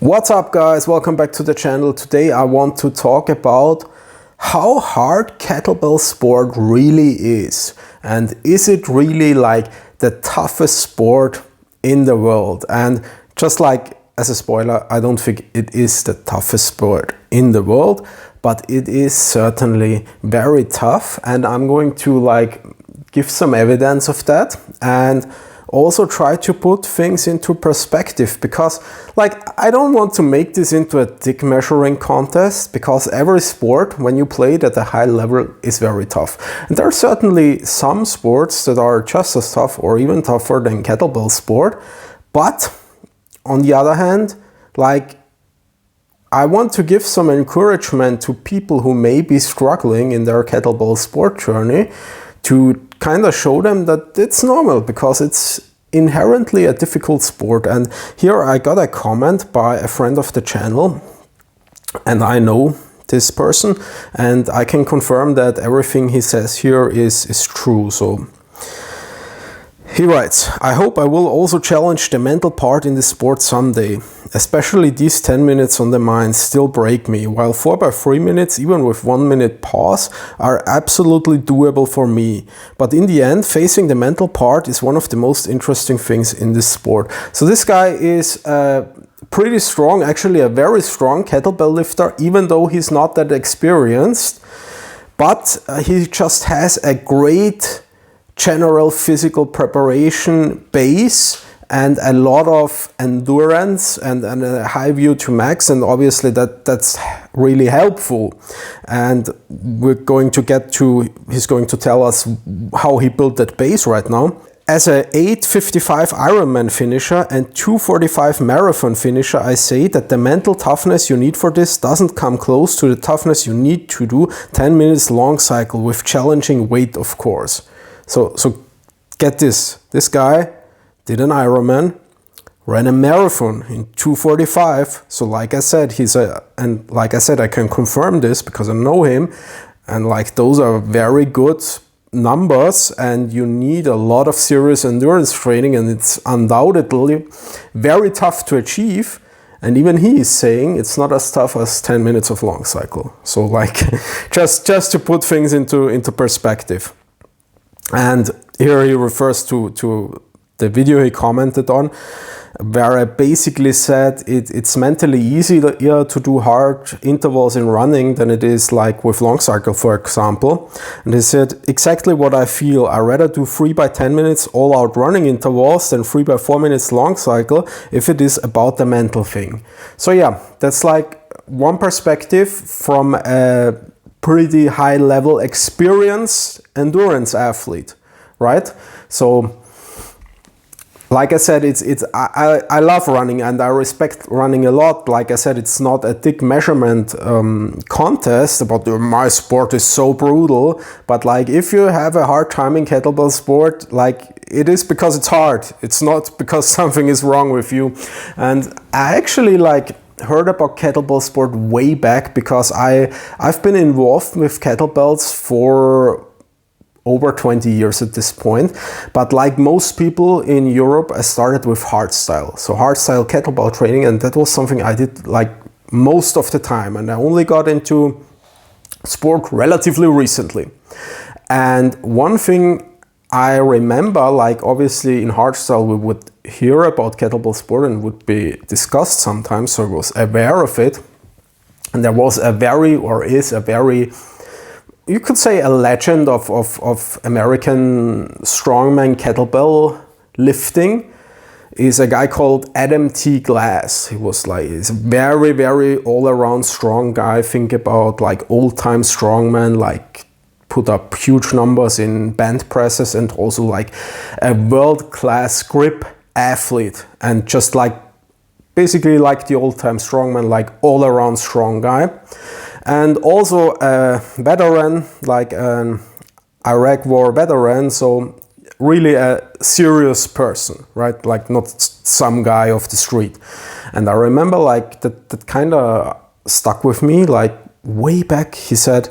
What's up guys, welcome back to the channel. Today I want to talk about how hard kettlebell sport really is, and is it really like the toughest sport in the world. And just like as a spoiler, I don't think it is the toughest sport in the world, but it is certainly very tough, and I'm going to give some evidence of that and also try to put things into perspective, because I don't want to make this into a dick measuring contest, because every sport when you play it at a high level is very tough. And there are certainly some sports that are just as tough or even tougher than kettlebell sport. But on the other hand, I want to give some encouragement to people who may be struggling in their kettlebell sport journey, to kind of show them that it's normal, because it's inherently a difficult sport. And here I got a comment by a friend of the channel, and I know this person, and I can confirm that everything he says here is true. So he writes, "I hope I will also challenge the mental part in the sport someday. Especially these 10 minutes on the mind still break me, while 4x3 minutes, even with 1 minute pause, are absolutely doable for me. But in the end, facing the mental part is one of the most interesting things in this sport." So this guy is pretty strong, actually a very strong kettlebell lifter, even though he's not that experienced. But he just has a great general physical preparation base and a lot of endurance and a high view to max, and obviously that's really helpful. And he's going to tell us how he built that base right now. As a 8:55 Ironman finisher and 2:45 marathon finisher, I say that the mental toughness you need for this doesn't come close to the toughness you need to do 10 minutes long cycle with challenging weight, of course. So get this guy did an Ironman, ran a marathon in 2:45. So like I said, I can confirm this because I know him, and those are very good numbers, and you need a lot of serious endurance training, and it's undoubtedly very tough to achieve. And even he is saying it's not as tough as 10 minutes of long cycle. So just to put things into perspective. And here he refers to the video he commented on, where I basically said it's mentally easier to do hard intervals in running than it is with long cycle, for example. And he said, exactly what I feel. I rather do 3x10 minutes all out running intervals than 3x4 minutes long cycle if it is about the mental thing. So yeah, that's one perspective from a pretty high level experienced endurance athlete, right? So like I said, I love running and I respect running a lot. Like I said, it's not a dick measurement contest about my sport is so brutal. But if you have a hard time in kettlebell sport, it is because it's hard. It's not because something is wrong with you. And I actually heard about kettlebell sport way back, because I've been involved with kettlebells for over 20 years at this point. But like most people in Europe, I started with hardstyle. So hardstyle kettlebell training, and that was something I did most of the time. And I only got into sport relatively recently. And one thing I remember, obviously in hardstyle we would hear about kettlebell sport and would be discussed sometimes, so I was aware of it. And there was is a very, you could say, a legend of American strongman kettlebell lifting, is a guy called Adam T. Glass. He was he's a very, very all-around strong guy. Think about old-time strongman, put up huge numbers in band presses, and also a world-class grip athlete, and just basically the old-time strongman, all-around strong guy. And also a veteran, an Iraq war veteran, so really a serious person, right? Not some guy off the street. And I remember that kind of stuck with me, way back. He said,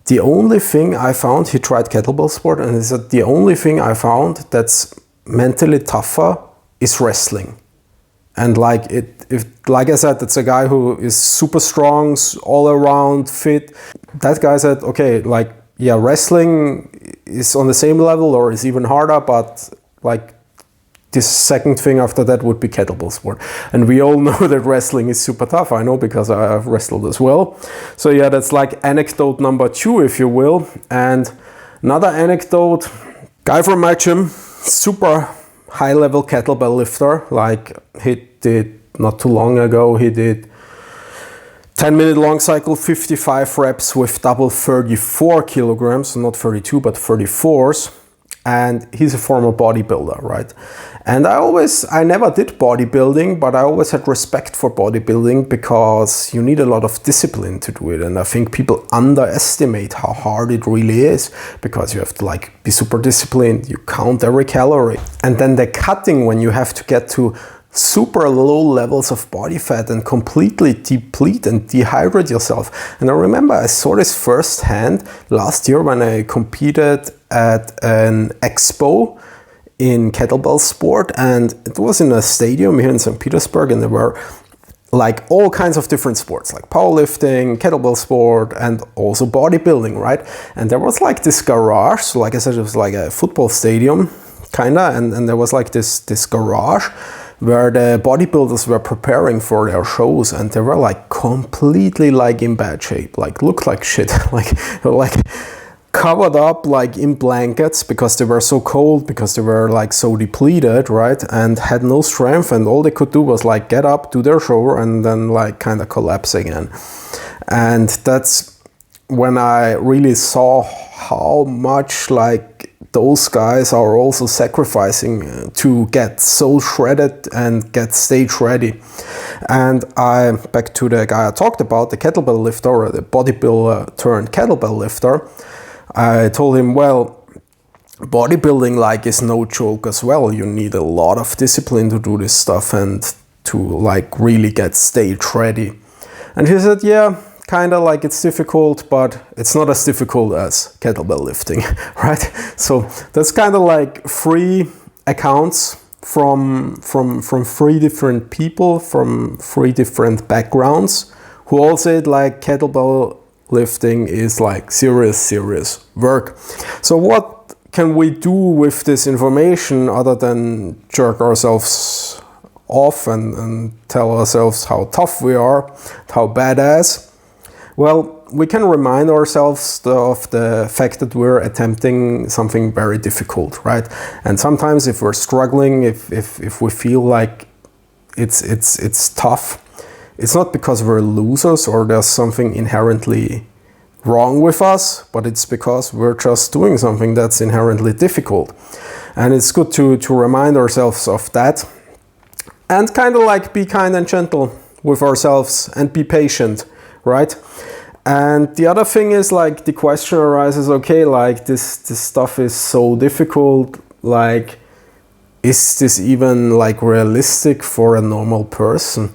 the only thing I found, he tried kettlebell sport, and he said, the only thing I found that's mentally tougher is wrestling. And if like I said, it's a guy who is super strong, all around fit. That guy said, okay, like, yeah, wrestling is on the same level or is even harder, but like this second thing after that would be kettlebell sport. And we all know that wrestling is super tough. I know because I've wrestled as well. So yeah, that's like anecdote number 2, if you will. And another anecdote, guy from my gym, super high level kettlebell lifter. Like he did not too long ago, he did 10-minute long cycle, 55 reps with double 34 kilograms, not 32, but 34s. And he's a former bodybuilder, right? And I never did bodybuilding, but I always had respect for bodybuilding because you need a lot of discipline to do it. And I think people underestimate how hard it really is because you have to like be super disciplined, you count every calorie. And then the cutting when you have to get to super low levels of body fat and completely deplete and dehydrate yourself. And I remember I saw this firsthand last year when I competed at an expo in kettlebell sport, and it was in a stadium here in St. Petersburg, and there were like all kinds of different sports like powerlifting, kettlebell sport, and also bodybuilding, right? And there was like this garage, so like I said, it was like a football stadium kinda, and there was like this garage where the bodybuilders were preparing for their shows, and they were like completely like in bad shape, like looked like shit, like covered up like in blankets because they were so cold, because they were like so depleted, right? And had no strength, and all they could do was like get up, do their show, and then like kind of collapse again. And that's when I really saw how much like those guys are also sacrificing to get so shredded and get stage ready. And back to the guy I talked about, the kettlebell lifter, or the bodybuilder turned kettlebell lifter, I told him, well, bodybuilding like is no joke as well. You need a lot of discipline to do this stuff and to like really get stage ready. And he said, yeah, kind of like it's difficult, but it's not as difficult as kettlebell lifting, right? So that's kind of like 3 accounts from 3 different people, from 3 different backgrounds, who all said like kettlebell lifting is like serious work. So what can we do with this information other than jerk ourselves off and tell ourselves how tough we are, how badass? Well, we can remind ourselves of the fact that we're attempting something very difficult, right? And sometimes if we're struggling, if we feel like it's tough, it's not because we're losers or there's something inherently wrong with us, but it's because we're just doing something that's inherently difficult. And it's good to remind ourselves of that and kind of like be kind and gentle with ourselves and be patient, right? And the other thing is like the question arises, okay, like this stuff is so difficult, like is this even like realistic for a normal person?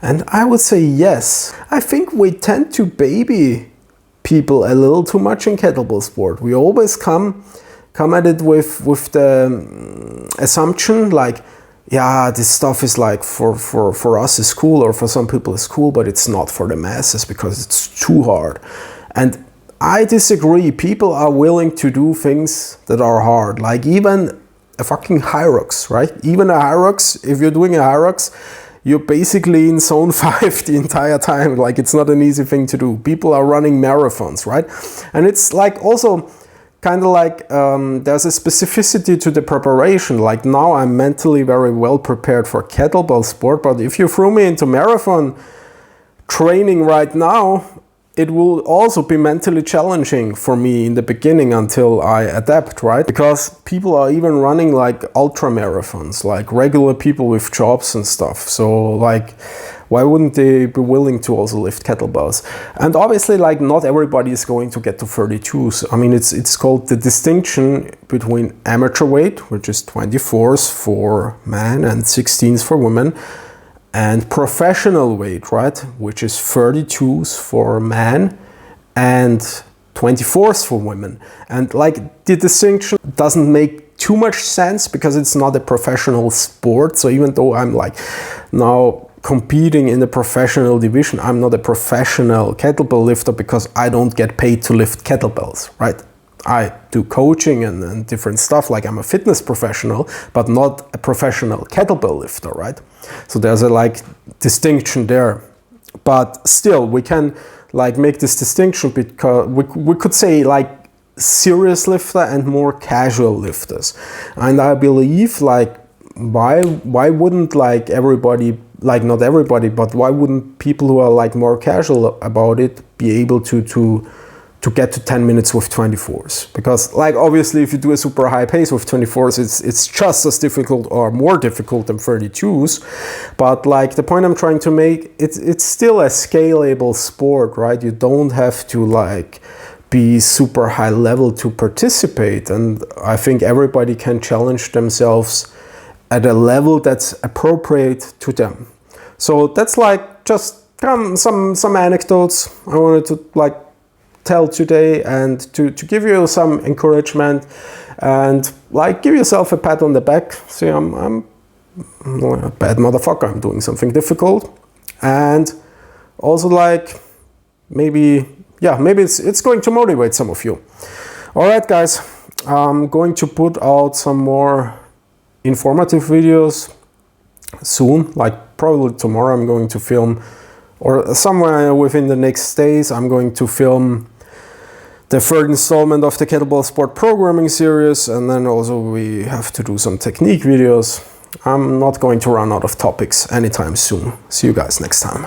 And I would say yes. I think we tend to baby people a little too much in kettlebell sport. We always come at it with the assumption like, yeah, this stuff is like for us is cool, or for some people it's cool, but it's not for the masses because it's too hard. And I disagree. People are willing to do things that are hard, like even a fucking Hyrox, right? Even a Hyrox, if you're doing a Hyrox, you're basically in zone 5 the entire time. Like it's not an easy thing to do. People are running marathons, right? And it's like also kind of like there's a specificity to the preparation. Like now I'm mentally very well prepared for kettlebell sport, but if you throw me into marathon training right now, it will also be mentally challenging for me in the beginning until I adapt, right? Because people are even running like ultra marathons, like regular people with jobs and stuff. So like, why wouldn't they be willing to also lift kettlebells? And obviously like not everybody is going to get to 32s. I mean, it's called the distinction between amateur weight, which is 24s for men and 16s for women, and professional weight, right, which is 32s for men and 24s for women. And like the distinction doesn't make too much sense because it's not a professional sport. So even though I'm like now competing in the professional division. I'm not a professional kettlebell lifter because I don't get paid to lift kettlebells, right? I do coaching and different stuff, like I'm a fitness professional, but not a professional kettlebell lifter, right? So there's a like distinction there. But still, we can like make this distinction because we could say like serious lifter and more casual lifters. And I believe like why wouldn't like everybody, like not everybody, but why wouldn't people who are like more casual about it be able to get to 10 minutes with 24s? Because like obviously if you do a super high pace with 24s, it's just as difficult or more difficult than 32s. But like the point I'm trying to make, it's still a scalable sport, right? You don't have to like be super high level to participate, and I think everybody can challenge themselves at a level that's appropriate to them. So that's like just some anecdotes I wanted to like tell today, and to give you some encouragement and like give yourself a pat on the back. See, I'm a bad motherfucker, I'm doing something difficult, and also like maybe it's going to motivate some of you. All right guys, I'm going to put out some more informative videos soon, like probably tomorrow I'm going to film, or somewhere within the next days I'm going to film the third installment of the Kettlebell Sport Programming series, and then also we have to do some technique videos. I'm not going to run out of topics anytime soon. See you guys next time.